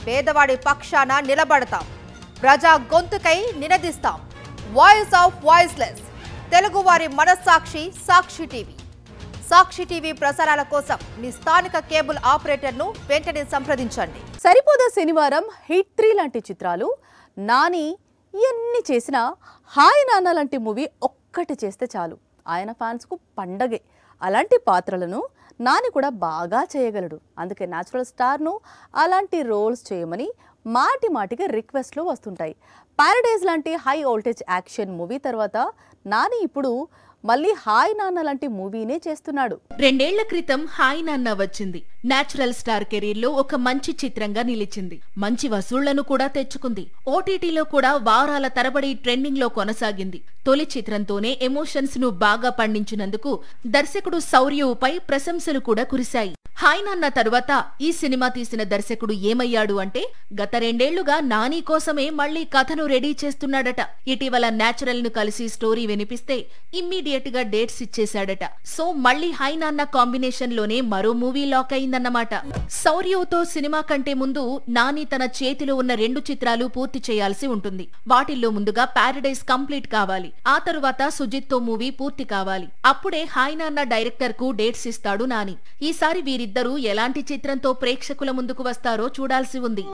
పేదవాడి పక్షాన నిలబడతాం, ప్రజా గొంతుకై నినదిస్తాం. వాయిస్ ఆఫ్ వాయిస్లెస్, తెలుగువారి మనస్సాక్షి సాక్షి టీవీ. సాక్షి టీవీ ప్రసారాల కోసం మీ స్థానిక కేబుల్ ఆపరేటర్ను వెంటనే సంప్రదించండి. సరిపోదా శనివారం, హిట్ 3 లాంటి చిత్రాలు, నాని ఎన్ని చేసినా హాయ్ నాన్న లాంటి మూవీ ఒక్కటి చేస్తే చాలు, ఆయన ఫ్యాన్స్కు పండగే. అలాంటి పాత్రలను నాని కూడా బాగా చేయగలడు. అందుకే న్యాచురల్ స్టార్ను అలాంటి రోల్స్ చేయమని మాటి మాటిగా రిక్వెస్ట్లు వస్తుంటాయి. ప్యారడైజ్ లాంటి హై వోల్టేజ్ యాక్షన్ మూవీ తర్వాత నాని ఇప్పుడు మళ్ళీ హాయ్ నాన్న లాంటి మూవీనే చేస్తున్నాడు. 2 ఏళ్ల క్రితం హాయ్ నాన్న వచ్చింది. న్యాచురల్ స్టార్ కెరీర్ లో ఒక మంచి చిత్రంగా నిలిచింది. మంచి వసూళ్లను కూడా తెచ్చుకుంది. ఓటీటీలో కూడా వారాల తరబడి ట్రెండింగ్ లో కొనసాగింది. తొలి చిత్రంతోనే ఎమోషన్స్ ను బాగా పండించినందుకు దర్శకుడు శౌర్యపై ప్రశంసలు కూడా కురిశాయి. హాయ్ నాన్న తరువాత ఈ సినిమా తీసిన దర్శకుడు ఏమయ్యాడు అంటే, గత 2 ఏళ్లుగా నాని కోసమే మళ్లీ కథను రెడీ చేస్తున్నాడట. ఇటీవల న్యాచురల్ ను కలిసి స్టోరీ వినిపిస్తే ఇమ్మీడియట్ గా డేట్స్ ఇచ్చేశాడట. సో మళ్లీ హాయ్ నాన్న కాంబినేషన్ లోనే మరో మూవీ లాక్ అయిందన్నమాట. శౌర్యతో సినిమా కంటే ముందు నాని తన చేతిలో ఉన్న 2 చిత్రాలు పూర్తి చేయాల్సి ఉంటుంది. వాటిల్లో ముందుగా ప్యారడైజ్ కంప్లీట్ కావాలి. ఆ తరువాత సుజిత్ తో మూవీ పూర్తి కావాలి. అప్పుడే హాయ్ నాన్న డైరెక్టర్ కు డేట్స్ ఇస్తాడు నాని. ఈసారి వీరిద్దరూ ఎలాంటి చిత్రంతో ప్రేక్షకుల ముందుకు వస్తారో చూడాల్సి ఉంది.